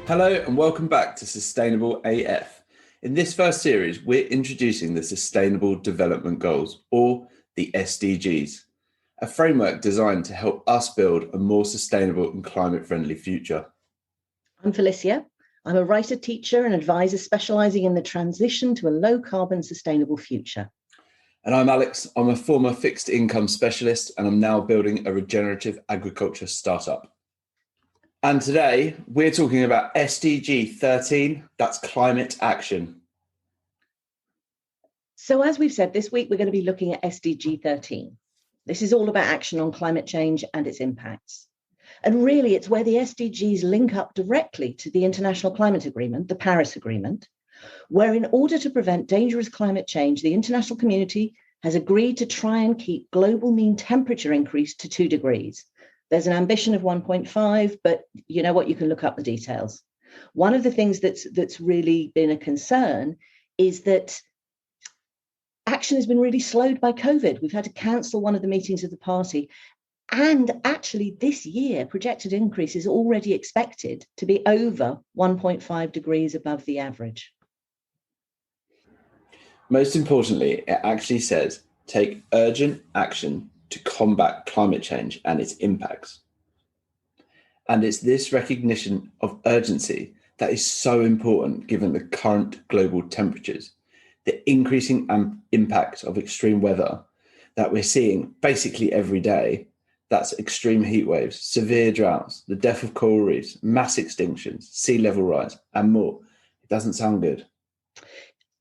Hello and welcome back to Sustainable AF. In this first series, we're introducing the Sustainable Development Goals, or the SDGs, a framework designed to help us build a more sustainable and climate-friendly future. I'm Felicia. I'm a writer, teacher and advisor specialising in the transition to a low-carbon sustainable future. And I'm Alex. I'm a former fixed income specialist and I'm now building a regenerative agriculture startup. And today we're talking about SDG 13, that's climate action. So as we've said, this week we're going to be looking at SDG 13. This is all about action on climate change and its impacts. And really it's where the SDGs link up directly to the International Climate Agreement, the Paris Agreement, where in order to prevent dangerous climate change, the international community has agreed to try and keep global mean temperature increase to 2 degrees. There's an ambition of 1.5, but you know what, you can look up the details. One of the things that's really been a concern is that action has been really slowed by COVID. We've had to cancel one of the meetings of the party. And actually this year, projected increase is already expected to be over 1.5 degrees above the average. Most importantly, it actually says take urgent action to combat climate change and its impacts. And it's this recognition of urgency that is so important given the current global temperatures, the increasing impact of extreme weather that we're seeing basically every day. That's extreme heat waves, severe droughts, the death of coral reefs, mass extinctions, sea level rise, and more. It doesn't sound good.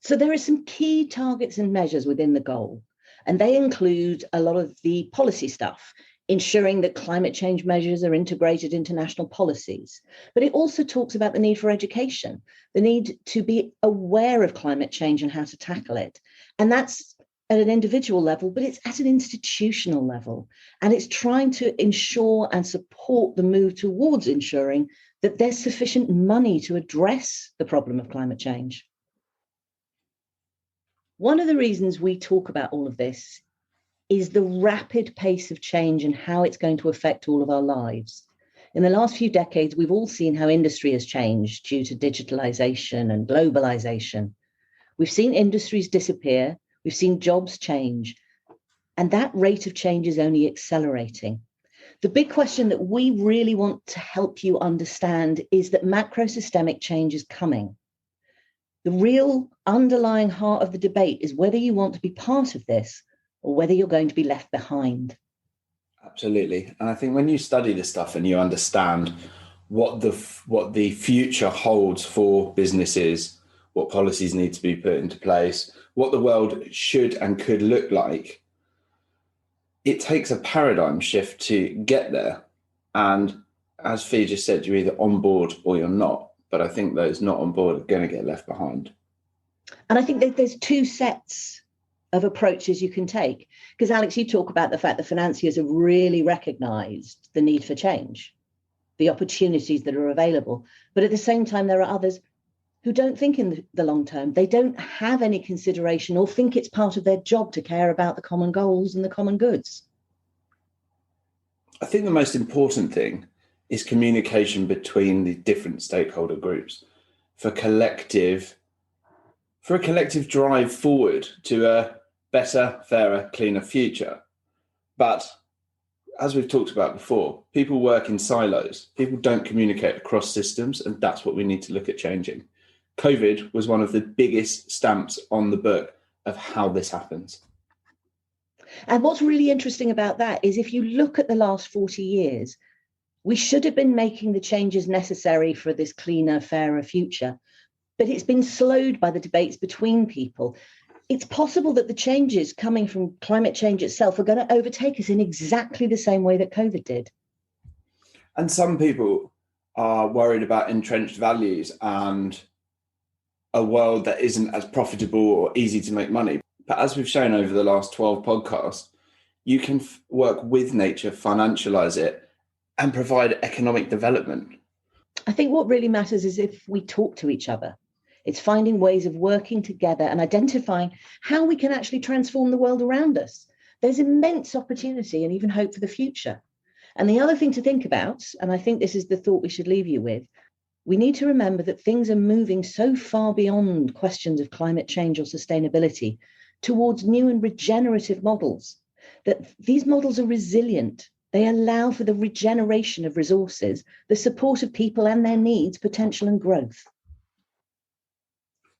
So there are some key targets and measures within the goal, and they include a lot of the policy stuff, ensuring that climate change measures are integrated into national policies. But it also talks about the need for education, the need to be aware of climate change and how to tackle it. And that's at an individual level, but it's at an institutional level. And it's trying to ensure and support the move towards ensuring that there's sufficient money to address the problem of climate change. One of the reasons we talk about all of this is the rapid pace of change and how it's going to affect all of our lives. In the last few decades, we've all seen how industry has changed due to digitalization and globalization. We've seen industries disappear, we've seen jobs change, and that rate of change is only accelerating. The big question that we really want to help you understand is that macro-systemic change is coming. The real underlying heart of the debate is whether you want to be part of this or whether you're going to be left behind. Absolutely. And I think when you study this stuff and you understand what the future holds for businesses, what policies need to be put into place, what the world should and could look like, it takes a paradigm shift to get there. And as Fee just said, you're either on board or you're not. But I think those not on board are going to get left behind. And I think that there's two sets of approaches you can take. Because Alex, you talk about the fact that financiers have really recognised the need for change, the opportunities that are available. But at the same time, there are others who don't think in the long term. They don't have any consideration or think it's part of their job to care about the common goals and the common goods. I think the most important thing is communication between the different stakeholder groups for a collective drive forward to a better, fairer, cleaner future. But as we've talked about before, people work in silos. People don't communicate across systems, and that's what we need to look at changing. COVID was one of the biggest stamps on the book of how this happens. And what's really interesting about that is if you look at the last 40 years, we should have been making the changes necessary for this cleaner, fairer future, but it's been slowed by the debates between people. It's possible that the changes coming from climate change itself are going to overtake us in exactly the same way that COVID did. And some people are worried about entrenched values and a world that isn't as profitable or easy to make money. But as we've shown over the last 12 podcasts, you can work with nature, financialize it, and provide economic development. I think what really matters is if we talk to each other. It's finding ways of working together and identifying how we can actually transform the world around us. There's immense opportunity and even hope for the future. And the other thing to think about, and I think this is the thought we should leave you with, We need to remember that things are moving so far beyond questions of climate change or sustainability towards new and regenerative models, that these models are resilient. They allow for the regeneration of resources, the support of people and their needs, potential and growth.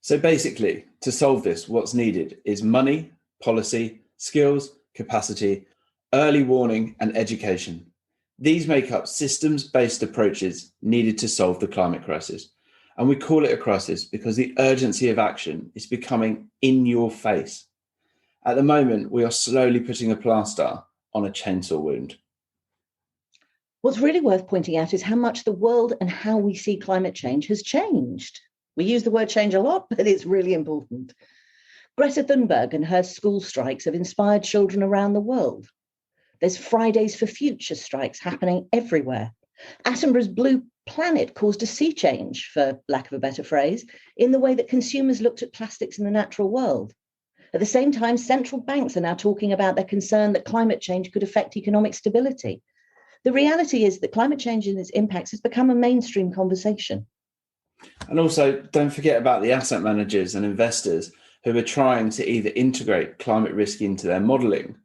So basically, to solve this, what's needed is money, policy, skills, capacity, early warning, and education. These make up systems-based approaches needed to solve the climate crisis. And we call it a crisis because the urgency of action is becoming in your face. At the moment, we are slowly putting a plaster on a chainsaw wound. What's really worth pointing out is how much the world and how we see climate change has changed. We use the word change a lot, but it's really important. Greta Thunberg and her school strikes have inspired children around the world. There's Fridays for Future strikes happening everywhere. Attenborough's Blue Planet caused a sea change, for lack of a better phrase, in the way that consumers looked at plastics in the natural world. At the same time, central banks are now talking about their concern that climate change could affect economic stability. The reality is that climate change and its impacts has become a mainstream conversation. And also, don't forget about the asset managers and investors who are trying to either integrate climate risk into their modelling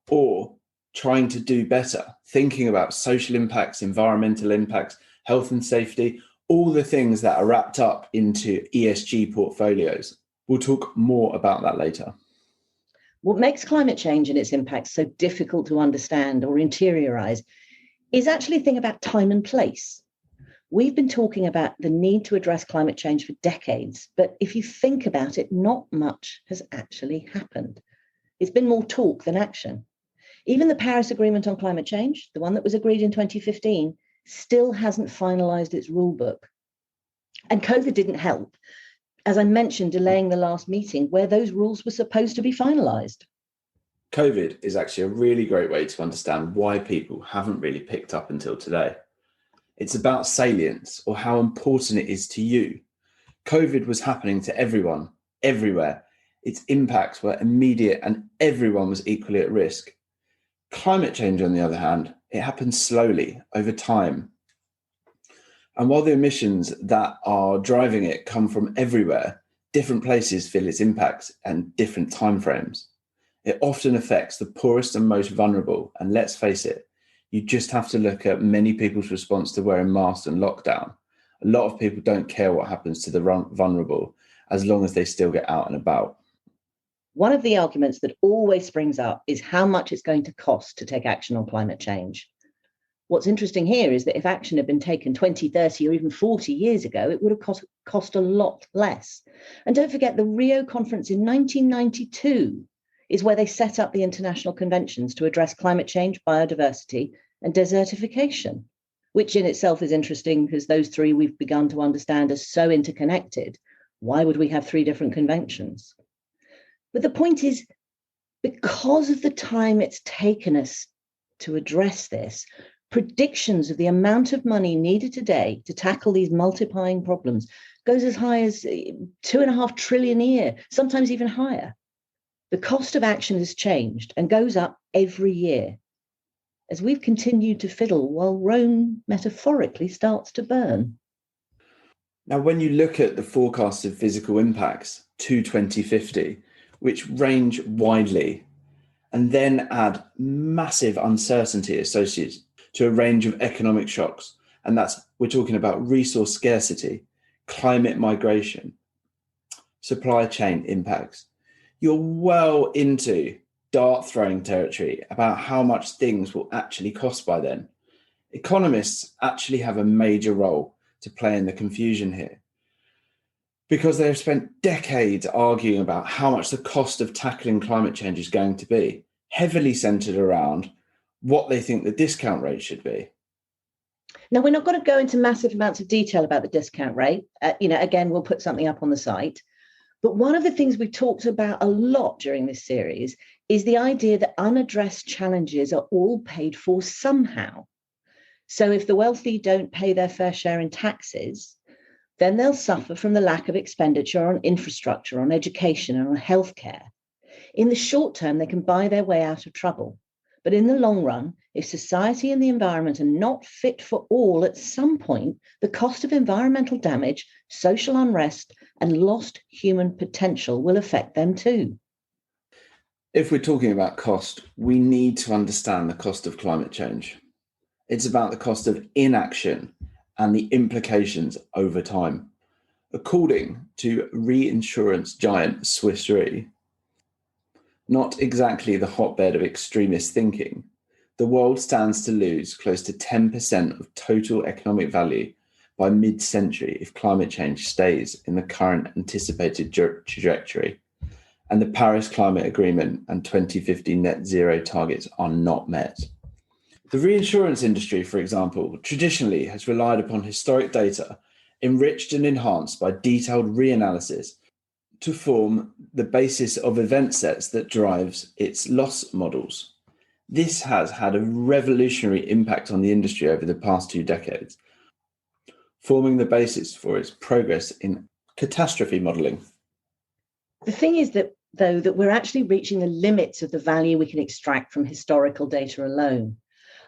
or trying to do better, thinking about social impacts, environmental impacts, health and safety, all the things that are wrapped up into ESG portfolios. We'll talk more about that later. What makes climate change and its impacts so difficult to understand or interiorize is actually a thing about time and place. We've been talking about the need to address climate change for decades, but if you think about it, not much has actually happened. It's been more talk than action. Even the Paris Agreement on Climate Change, the one that was agreed in 2015, still hasn't finalized its rule book. And COVID didn't help, as I mentioned, delaying the last meeting where those rules were supposed to be finalized. COVID is actually a really great way to understand why people haven't really picked up until today. It's about salience, or how important it is to you. COVID was happening to everyone, everywhere. Its impacts were immediate and everyone was equally at risk. Climate change, on the other hand, it happens slowly over time. And while the emissions that are driving it come from everywhere, different places feel its impacts and different timeframes. It often affects the poorest and most vulnerable. And let's face it, you just have to look at many people's response to wearing masks and lockdown. A lot of people don't care what happens to the vulnerable as long as they still get out and about. One of the arguments that always springs up is how much it's going to cost to take action on climate change. What's interesting here is that if action had been taken 20, 30, or even 40 years ago, it would have cost a lot less. And don't forget, the Rio conference in 1992 is where they set up the international conventions to address climate change, biodiversity, and desertification, which in itself is interesting because those three we've begun to understand are so interconnected. Why would we have three different conventions? But the point is, because of the time it's taken us to address this, predictions of the amount of money needed today to tackle these multiplying problems goes as high as 2.5 trillion a year, sometimes even higher. The cost of action has changed and goes up every year as we've continued to fiddle while Rome metaphorically starts to burn. Now, when you look at the forecasted physical impacts to 2050, which range widely, and then add massive uncertainty associated to a range of economic shocks, and we're talking about resource scarcity, climate migration, supply chain impacts, you're well into dart throwing territory about how much things will actually cost by then. Economists actually have a major role to play in the confusion here, because they have spent decades arguing about how much the cost of tackling climate change is going to be, heavily centered around what they think the discount rate should be. Now, we're not going to go into massive amounts of detail about the discount rate. Again, we'll put something up on the site. But one of the things we've talked about a lot during this series is the idea that unaddressed challenges are all paid for somehow. So if the wealthy don't pay their fair share in taxes, then they'll suffer from the lack of expenditure on infrastructure, on education, and on healthcare. In the short term, they can buy their way out of trouble. But in the long run, if society and the environment are not fit for all, at some point, the cost of environmental damage, social unrest, and lost human potential will affect them too. If we're talking about cost, we need to understand the cost of climate change. It's about the cost of inaction and the implications over time. According to reinsurance giant Swiss Re, not exactly the hotbed of extremist thinking, the world stands to lose close to 10% of total economic value by mid-century if climate change stays in the current anticipated trajectory, and the Paris Climate Agreement and 2050 net zero targets are not met. The reinsurance industry, for example, traditionally has relied upon historic data enriched and enhanced by detailed reanalysis to form the basis of event sets that drives its loss models. This has had a revolutionary impact on the industry over the past 2 decades, forming the basis for its progress in catastrophe modelling. The thing is that, though, that we're actually reaching the limits of the value we can extract from historical data alone.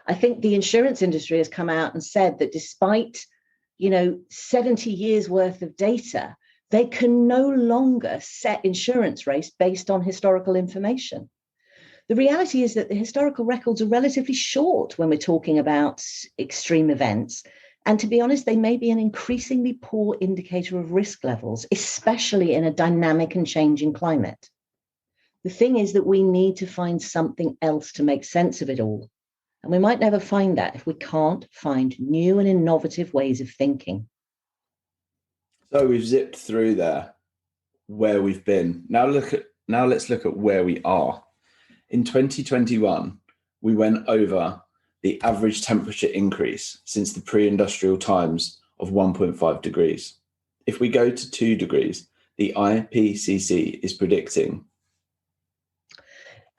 I think the insurance industry has come out and said that despite, 70 years worth of data, they can no longer set insurance rates based on historical information. The reality is that the historical records are relatively short when we're talking about extreme events. And to be honest, they may be an increasingly poor indicator of risk levels, especially in a dynamic and changing climate. The thing is that we need to find something else to make sense of it all. And we might never find that if we can't find new and innovative ways of thinking. So we've zipped through there where we've been. Now let's look at where we are. In 2021, we went over the average temperature increase since the pre-industrial times of 1.5 degrees. If we go to 2 degrees, the IPCC is predicting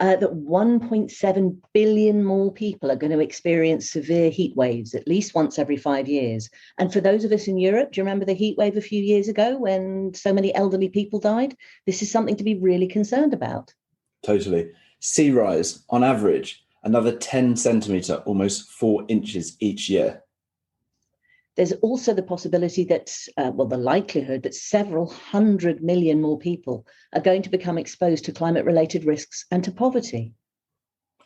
that 1.7 billion more people are going to experience severe heat waves at least once every 5 years. And for those of us in Europe, do you remember the heat wave a few years ago when so many elderly people died? This is something to be really concerned about. Totally. Sea rise, on average, another 10 centimetre, almost 4 inches each year. There's also the possibility that, the likelihood that several 100 million more people are going to become exposed to climate-related risks and to poverty.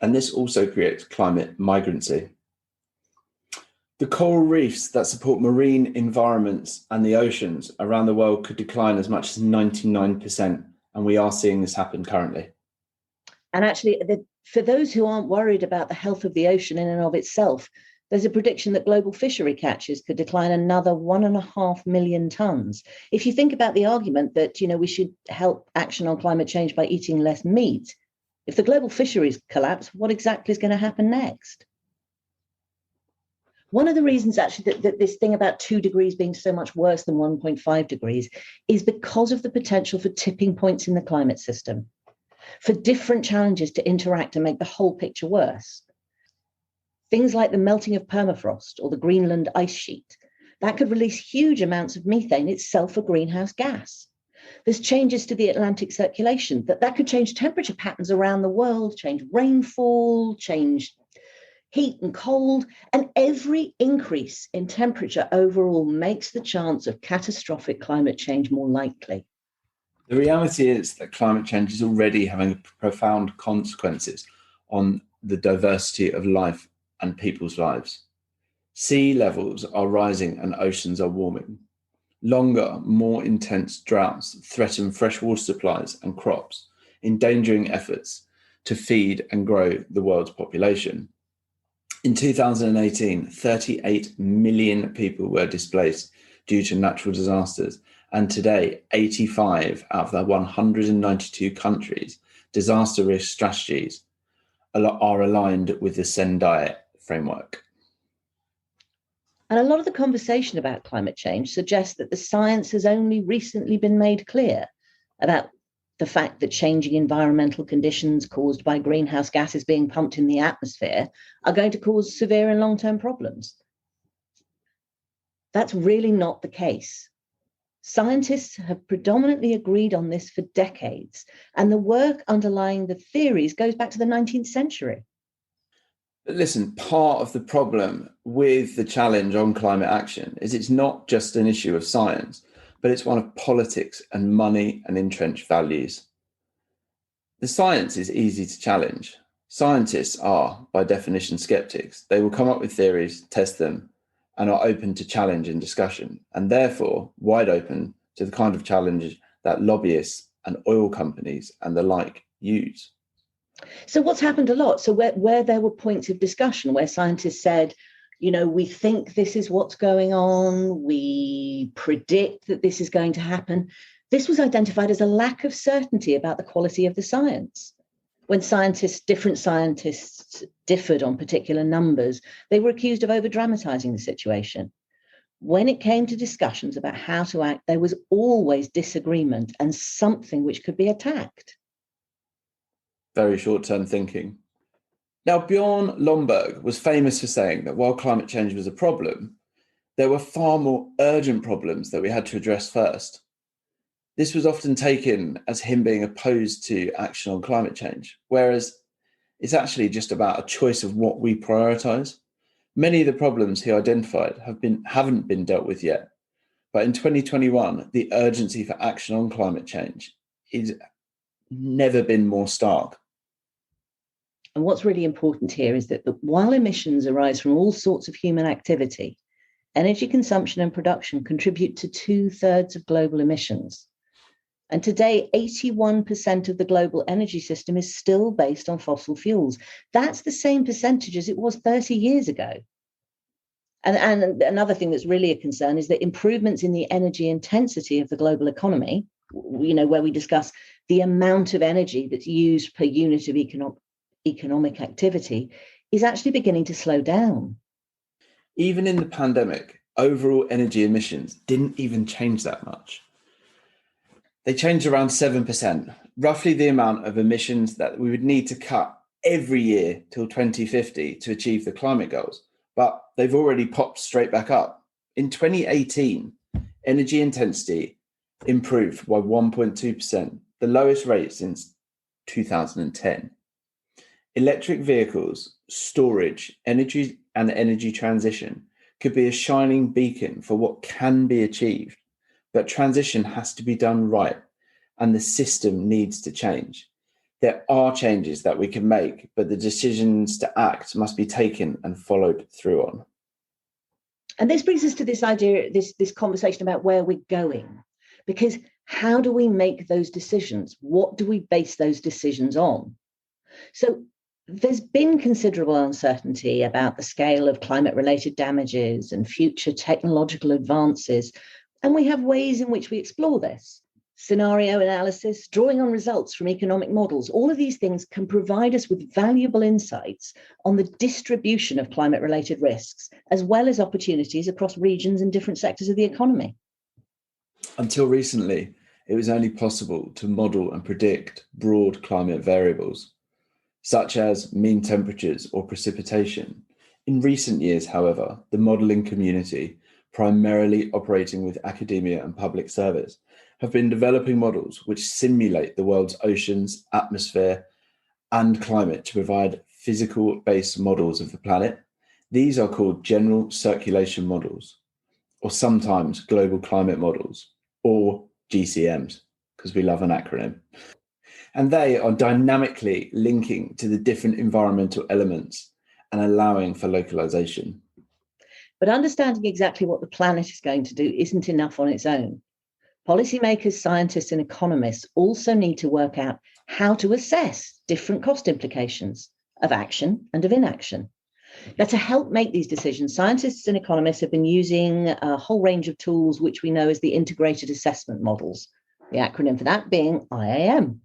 And this also creates climate migrancy. The coral reefs that support marine environments and the oceans around the world could decline as much as 99%, and we are seeing this happen currently. And actually, for those who aren't worried about the health of the ocean in and of itself, there's a prediction that global fishery catches could decline another 1.5 million tonnes. If you think about the argument that, we should help action on climate change by eating less meat, if the global fisheries collapse, what exactly is going to happen next? One of the reasons actually that this thing about 2 degrees being so much worse than 1.5 degrees is because of the potential for tipping points in the climate system, for different challenges to interact and make the whole picture worse. Things like the melting of permafrost or the Greenland ice sheet, that could release huge amounts of methane, itself a greenhouse gas. There's changes to the Atlantic circulation, that could change temperature patterns around the world, change rainfall, change heat and cold, and every increase in temperature overall makes the chance of catastrophic climate change more likely. The reality is that climate change is already having profound consequences on the diversity of life and people's lives. Sea levels are rising and oceans are warming. Longer, more intense droughts threaten freshwater supplies and crops, endangering efforts to feed and grow the world's population. In 2018, 38 million people were displaced due to natural disasters, and today, 85 out of the 192 countries' disaster risk strategies are aligned with the Sendai framework. And a lot of the conversation about climate change suggests that the science has only recently been made clear about the fact that changing environmental conditions caused by greenhouse gases being pumped in the atmosphere are going to cause severe and long-term problems. That's really not the case. Scientists have predominantly agreed on this for decades, and the work underlying the theories goes back to the 19th century. Listen, part of the problem with the challenge on climate action is it's not just an issue of science, but it's one of politics and money and entrenched values. The science is easy to challenge. Scientists are, by definition, skeptics. They will come up with theories, test them, and are open to challenge and discussion, and therefore wide open to the kind of challenge that lobbyists and oil companies and the like use. So what's happened a lot? So where there were points of discussion where scientists said, we think this is what's going on, we predict that this is going to happen, this was identified as a lack of certainty about the quality of the science. When different scientists differed on particular numbers, they were accused of over-dramatizing the situation. When it came to discussions about how to act, there was always disagreement and something which could be attacked. Very short-term thinking. Now, Bjorn Lomborg was famous for saying that while climate change was a problem, there were far more urgent problems that we had to address first. This was often taken as him being opposed to action on climate change, whereas it's actually just about a choice of what we prioritise. Many of the problems he identified haven't been dealt with yet, but in 2021, the urgency for action on climate change is never been more stark. And what's really important here is that while emissions arise from all sorts of human activity, energy consumption and production contribute to 2/3 of global emissions. And today, 81% of the global energy system is still based on fossil fuels. That's the same percentage as it was 30 years ago. And another thing that's really a concern is that improvements in the energy intensity of the global economy, where we discuss the amount of energy that's used per unit of economic activity, is actually beginning to slow down. Even in the pandemic, overall energy emissions didn't even change that much. They changed around 7%, roughly the amount of emissions that we would need to cut every year till 2050 to achieve the climate goals. But they've already popped straight back up. In 2018, energy intensity improved by 1.2%, the lowest rate since 2010. Electric vehicles, storage, energy and energy transition could be a shining beacon for what can be achieved. But transition has to be done right, and the system needs to change. There are changes that we can make, but the decisions to act must be taken and followed through on. And this brings us to this idea, this conversation about where we're going. Because how do we make those decisions? What do we base those decisions on? So there's been considerable uncertainty about the scale of climate-related damages and future technological advances. And we have ways in which we explore this. Scenario analysis, drawing on results from economic models, all of these things can provide us with valuable insights on the distribution of climate-related risks, as well as opportunities across regions and different sectors of the economy. Until recently, it was only possible to model and predict broad climate variables, such as mean temperatures or precipitation. In recent years, however, the modelling community, primarily operating with academia and public service, have been developing models which simulate the world's oceans, atmosphere, and climate to provide physical-based models of the planet. These are called general circulation models, or sometimes global climate models, or GCMs, because we love an acronym. And they are dynamically linking to the different environmental elements and allowing for localization. But understanding exactly what the planet is going to do isn't enough on its own. Policymakers, scientists, and economists also need to work out how to assess different cost implications of action and of inaction. Now, to help make these decisions, scientists and economists have been using a whole range of tools which we know as the integrated assessment models, the acronym for that being IAM.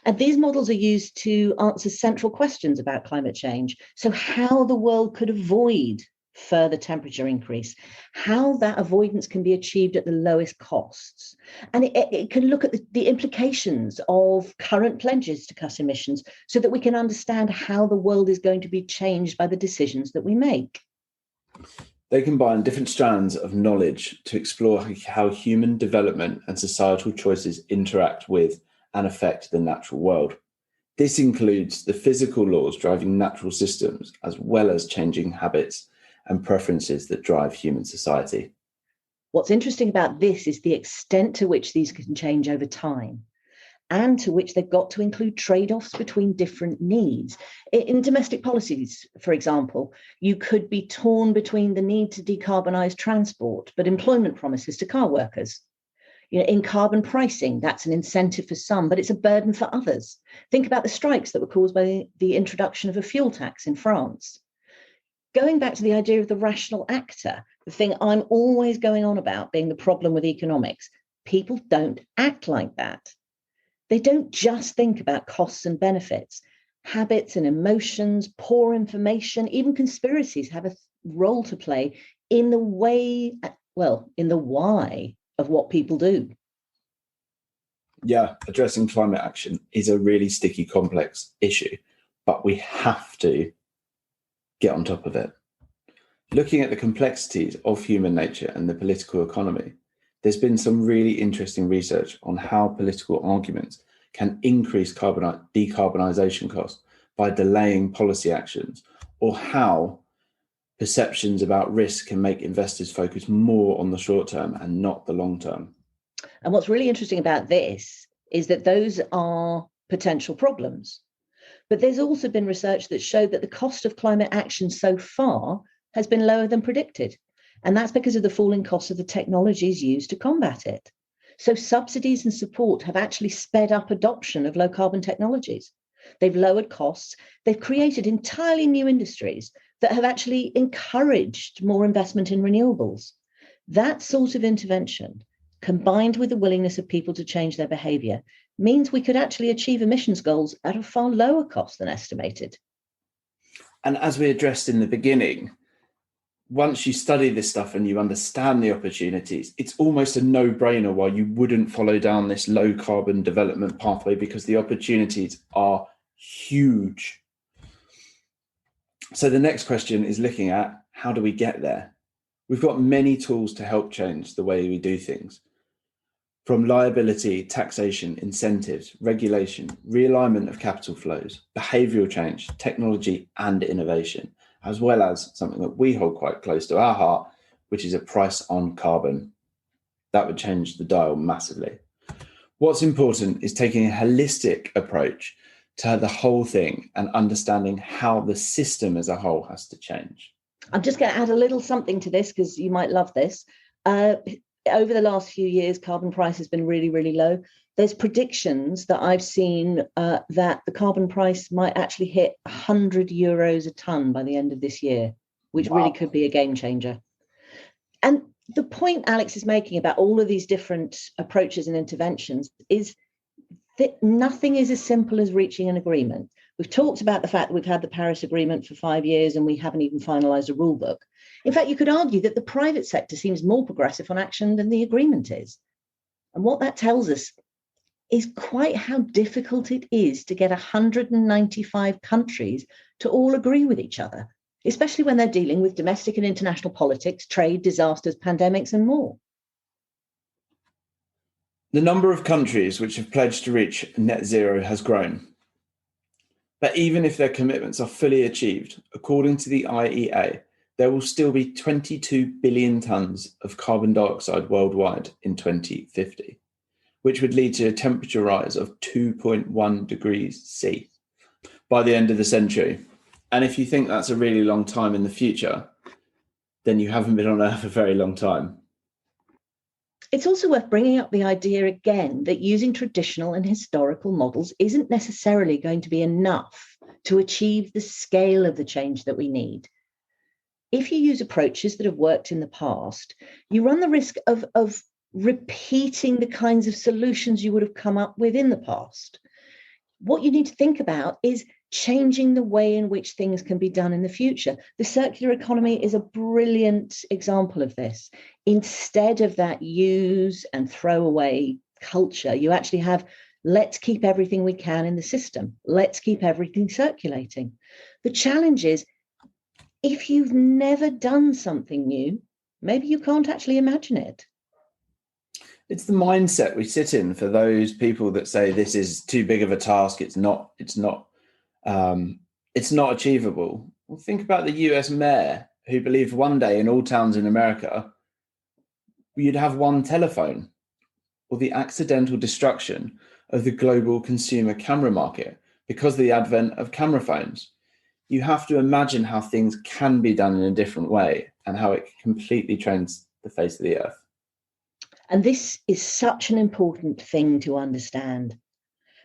And these models are used to answer central questions about climate change. So how the world could avoid further temperature increase, how that avoidance can be achieved at the lowest costs. And it can look at the implications of current pledges to cut emissions so that we can understand how the world is going to be changed by the decisions that we make. They combine different strands of knowledge to explore how human development and societal choices interact with and affect the natural world. This includes the physical laws driving natural systems, as well as changing habits and preferences that drive human society. What's interesting about this is the extent to which these can change over time, and to which they've got to include trade-offs between different needs. In domestic policies, for example, you could be torn between the need to decarbonise transport, but employment promises to car workers. In carbon pricing, that's an incentive for some, but it's a burden for others. Think about the strikes that were caused by the introduction of a fuel tax in France. Going back to the idea of the rational actor, the thing I'm always going on about being the problem with economics, people don't act like that. They don't just think about costs and benefits. Habits and emotions, poor information, even conspiracies have a role to play in the way, in the why of what people do. Yeah, addressing climate action is a really sticky, complex issue, but we have to get on top of it. Looking at the complexities of human nature and the political economy, there's been some really interesting research on how political arguments can increase decarbonisation costs by delaying policy actions, or how perceptions about risk can make investors focus more on the short term and not the long term. And what's really interesting about this is that those are potential problems. But there's also been research that showed that the cost of climate action so far has been lower than predicted. And that's because of the falling cost of the technologies used to combat it. So subsidies and support have actually sped up adoption of low carbon technologies. They've lowered costs. They've created entirely new industries that have actually encouraged more investment in renewables. That sort of intervention, combined with the willingness of people to change their behavior, means we could actually achieve emissions goals at a far lower cost than estimated. And as we addressed in the beginning, once you study this stuff and you understand the opportunities, it's almost a no-brainer why you wouldn't follow down this low carbon development pathway, because the opportunities are huge. So the next question is looking at, how do we get there? We've got many tools to help change the way we do things. From liability, taxation, incentives, regulation, realignment of capital flows, behavioural change, technology and innovation, as well as something that we hold quite close to our heart, which is a price on carbon. That would change the dial massively. What's important is taking a holistic approach to the whole thing and understanding how the system as a whole has to change. I'm just going to add a little something to this because you might love this. Over the last few years, carbon price has been really, really low. There's predictions that I've seen that the carbon price might actually hit €100 a tonne by the end of this year, which really could be a game changer. And the point Alex is making about all of these different approaches and interventions is that nothing is as simple as reaching an agreement. We've talked about the fact that we've had the Paris Agreement for 5 years and we haven't even finalised a rule book. In fact, you could argue that the private sector seems more progressive on action than the agreement is. And what that tells us is quite how difficult it is to get 195 countries to all agree with each other, especially when they're dealing with domestic and international politics, trade, disasters, pandemics, and more. The number of countries which have pledged to reach net zero has grown. But even if their commitments are fully achieved, according to the IEA, there will still be 22 billion tonnes of carbon dioxide worldwide in 2050, which would lead to a temperature rise of 2.1 degrees C by the end of the century. And if you think that's a really long time in the future, then you haven't been on Earth a very long time. It's also worth bringing up the idea again that using traditional and historical models isn't necessarily going to be enough to achieve the scale of the change that we need. If you use approaches that have worked in the past, you run the risk of repeating the kinds of solutions you would have come up with in the past. What you need to think about is changing the way in which things can be done in the future. The circular economy is a brilliant example of this. Instead of that use and throw away culture, you actually have, let's keep everything we can in the system. Let's keep everything circulating. The challenge is, if you've never done something new, maybe you can't actually imagine it. It's the mindset we sit in for those people that say this is too big of a task. It's not achievable. Well, think about the US mayor who believed one day in all towns in America you'd have one telephone, or the accidental destruction of the global consumer camera market because of the advent of camera phones. You have to imagine how things can be done in a different way and how it completely changes the face of the earth. And this is such an important thing to understand,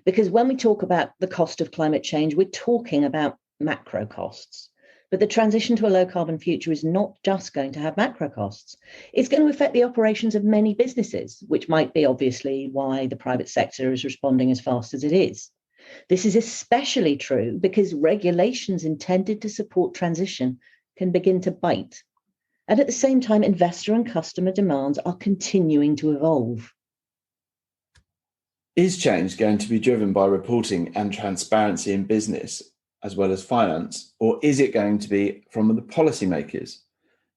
because when we talk about the cost of climate change, we're talking about macro costs. But the transition to a low carbon future is not just going to have macro costs. It's going to affect the operations of many businesses, which might be obviously why the private sector is responding as fast as it is. This is especially true because regulations intended to support transition can begin to bite. And at the same time, investor and customer demands are continuing to evolve. Is change going to be driven by reporting and transparency in business as well as finance, or is it going to be from the policymakers?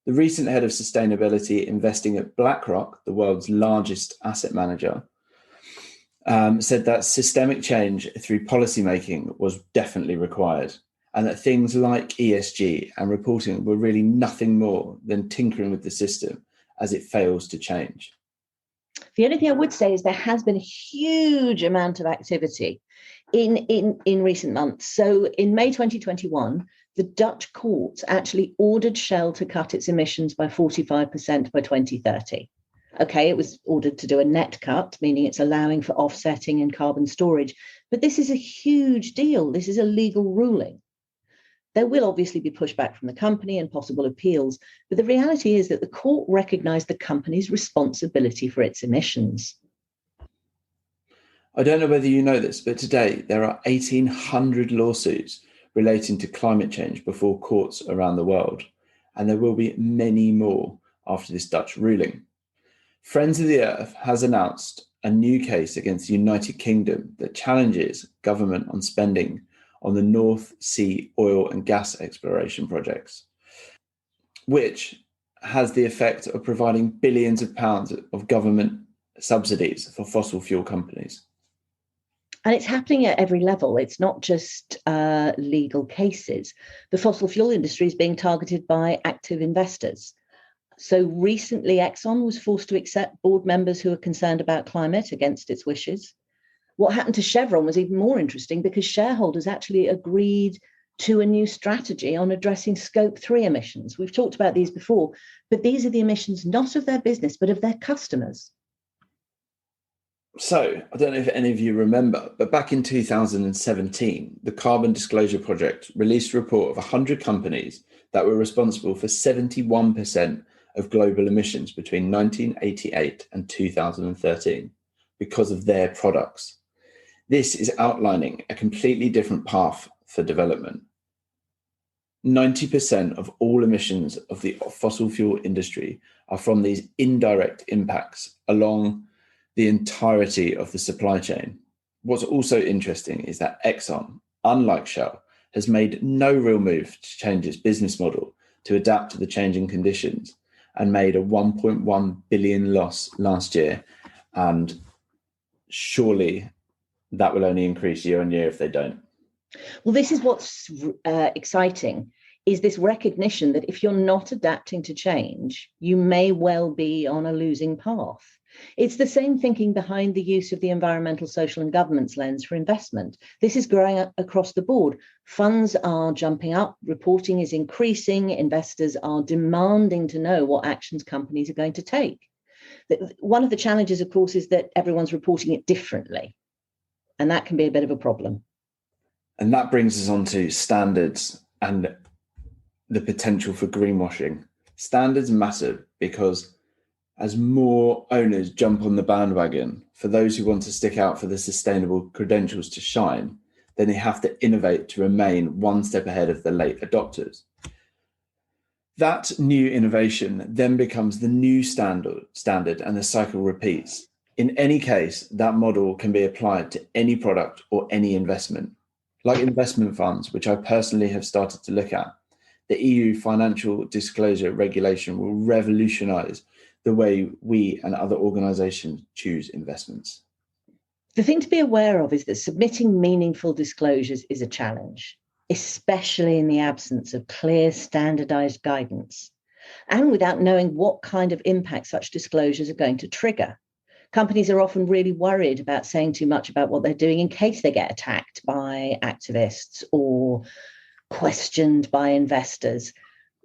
The recent head of sustainability investing at BlackRock, the world's largest asset manager, said that systemic change through policymaking was definitely required, and that things like ESG and reporting were really nothing more than tinkering with the system as it fails to change. The only thing I would say is there has been a huge amount of activity in recent months. So in May 2021, the Dutch courts actually ordered Shell to cut its emissions by 45% by 2030. Okay, it was ordered to do a net cut, meaning it's allowing for offsetting and carbon storage. But this is a huge deal. This is a legal ruling. There will obviously be pushback from the company and possible appeals, but the reality is that the court recognized the company's responsibility for its emissions. I don't know whether you know this, but today there are 1,800 lawsuits relating to climate change before courts around the world, and there will be many more after this Dutch ruling. Friends of the Earth has announced a new case against the United Kingdom that challenges government on spending on the North Sea oil and gas exploration projects, which has the effect of providing billions of pounds of government subsidies for fossil fuel companies. And it's happening at every level. It's not just legal cases. The fossil fuel industry is being targeted by active investors. So recently, Exxon was forced to accept board members who are concerned about climate against its wishes. What happened to Chevron was even more interesting because shareholders actually agreed to a new strategy on addressing Scope 3 emissions. We've talked about these before, but these are the emissions not of their business, but of their customers. So, I don't know if any of you remember, but back in 2017, the Carbon Disclosure Project released a report of 100 companies that were responsible for 71% of global emissions between 1988 and 2013 because of their products. This is outlining a completely different path for development. 90% of all emissions of the fossil fuel industry are from these indirect impacts along the entirety of the supply chain. What's also interesting is that Exxon, unlike Shell, has made no real move to change its business model to adapt to the changing conditions and made a 1.1 billion loss last year. And surely that will only increase year on year if they don't. Well, this is what's exciting, is this recognition that if you're not adapting to change, you may well be on a losing path. It's the same thinking behind the use of the environmental, social and governance lens for investment. This is growing across the board. Funds are jumping up, reporting is increasing, investors are demanding to know what actions companies are going to take. One of the challenges, of course, is that everyone's reporting it differently, and that can be a bit of a problem. And that brings us on to standards and the potential for greenwashing. Standards matter because as more owners jump on the bandwagon, for those who want to stick out for the sustainable credentials to shine, then they have to innovate to remain one step ahead of the late adopters. That new innovation then becomes the new standard and the cycle repeats. In any case, that model can be applied to any product or any investment. Like investment funds, which I personally have started to look at, the EU financial disclosure regulation will revolutionize the way we and other organisations choose investments. The thing to be aware of is that submitting meaningful disclosures is a challenge, especially in the absence of clear, standardised guidance, and without knowing what kind of impact such disclosures are going to trigger. Companies are often really worried about saying too much about what they're doing in case they get attacked by activists or questioned by investors.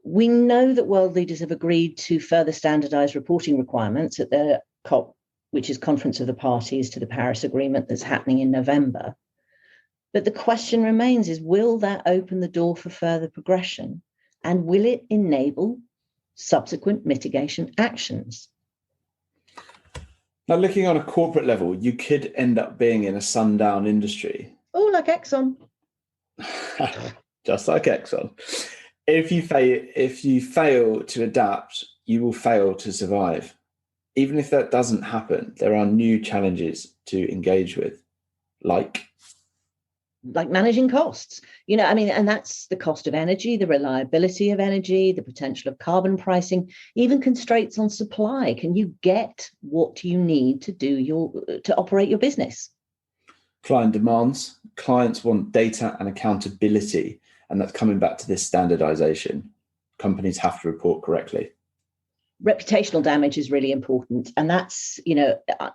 We know that world leaders have agreed to further standardized reporting requirements at the COP, which is Conference of the Parties to the Paris Agreement, that's happening in November. But the question remains is, will that open the door for further progression? And will it enable subsequent mitigation actions? Now, looking on a corporate level, you could end up being in a sundown industry. Oh, like Exxon. Just like Exxon. If you fail to adapt, you will fail to survive. Even if that doesn't happen, there are new challenges to engage with, like managing costs, and that's the cost of energy, the reliability of energy, the potential of carbon pricing, even constraints on supply. Can you get what you need to operate your business? Client demands. Clients want data and accountability, and that's coming back to this standardization. Companies have to report correctly. Reputational damage is really important, and that's,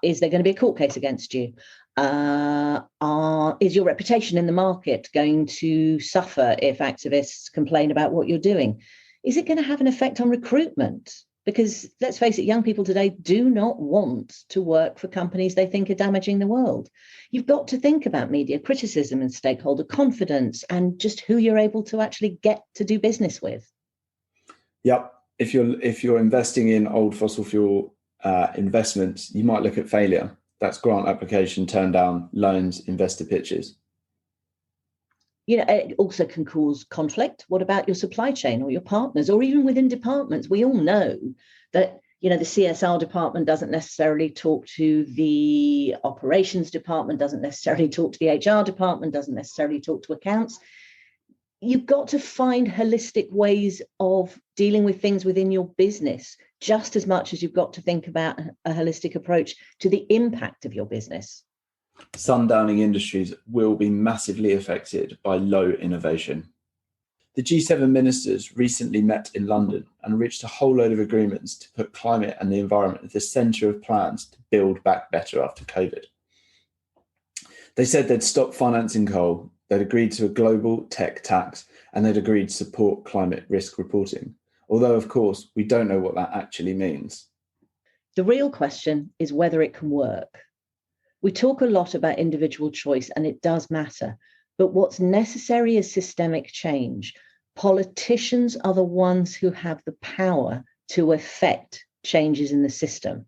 is there going to be a court case against you? Is your reputation in the market going to suffer if activists complain about what you're doing? Is it going to have an effect on recruitment? Because let's face it, young people today do not want to work for companies they think are damaging the world. You've got to think about media criticism and stakeholder confidence and just who you're able to actually get to do business with. Yep. If you're investing in old fossil fuel investments, you might look at failure. That's grant application, turn down, loans, investor pitches. It also can cause conflict. What about your supply chain or your partners, or even within departments? We all know that, the CSR department doesn't necessarily talk to the operations department, doesn't necessarily talk to the HR department, doesn't necessarily talk to accounts. You've got to find holistic ways of dealing with things within your business, just as much as you've got to think about a holistic approach to the impact of your business. Sundowning industries will be massively affected by low innovation. The G7 ministers recently met in London and reached a whole load of agreements to put climate and the environment at the centre of plans to build back better after COVID. They said they'd stop financing coal, they'd agreed to a global tech tax, and they'd agreed to support climate risk reporting. Although, of course, we don't know what that actually means. The real question is whether it can work. We talk a lot about individual choice, and it does matter. But what's necessary is systemic change. Politicians are the ones who have the power to affect changes in the system.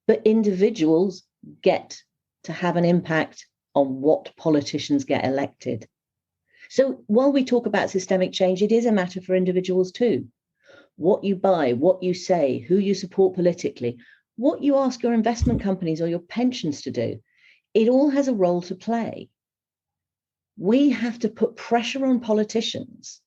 But individuals get to have an impact on what politicians get elected. So while we talk about systemic change, it is a matter for individuals too. What you buy, what you say, who you support politically, what you ask your investment companies or your pensions to do, it all has a role to play. We have to put pressure on politicians,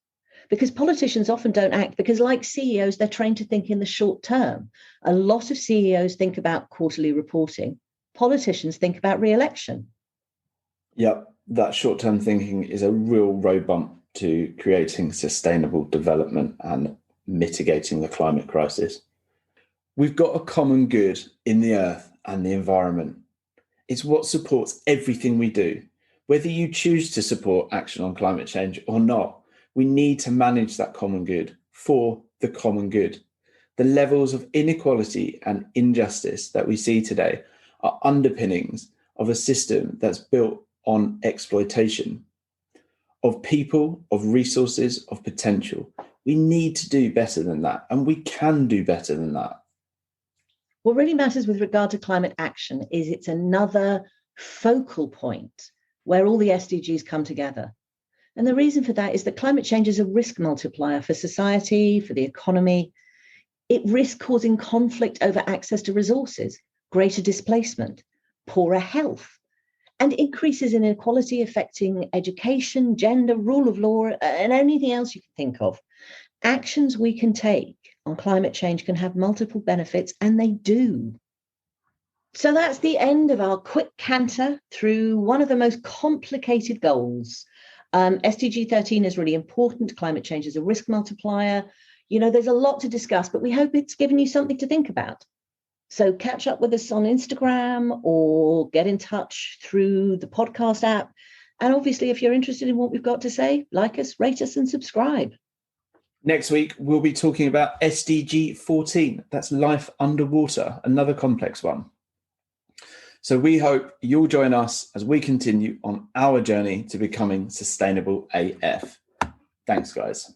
because politicians often don't act, because like CEOs, they're trained to think in the short term. A lot of CEOs think about quarterly reporting. Politicians think about re-election. Yep, that short-term thinking is a real road bump to creating sustainable development and mitigating the climate crisis. We've got a common good in the earth and the environment. It's what supports everything we do. Whether you choose to support action on climate change or not, we need to manage that common good for the common good. The levels of inequality and injustice that we see today are underpinnings of a system that's built on exploitation of people, of resources, of potential. We need to do better than that, and we can do better than that. What really matters with regard to climate action is it's another focal point where all the SDGs come together. And the reason for that is that climate change is a risk multiplier for society, for the economy. It risks causing conflict over access to resources, greater displacement, poorer health, and increases in inequality affecting education, gender, rule of law, and anything else you can think of. Actions we can take on climate change can have multiple benefits, and they do. So that's the end of our quick canter through one of the most complicated goals. SDG 13 is really important. Climate change is a risk multiplier. There's a lot to discuss, but we hope it's given you something to think about. So catch up with us on Instagram or get in touch through the podcast app. And obviously, if you're interested in what we've got to say, like us, rate us, and subscribe. Next week, we'll be talking about SDG 14. That's life underwater, another complex one. So we hope you'll join us as we continue on our journey to becoming sustainable AF. Thanks, guys.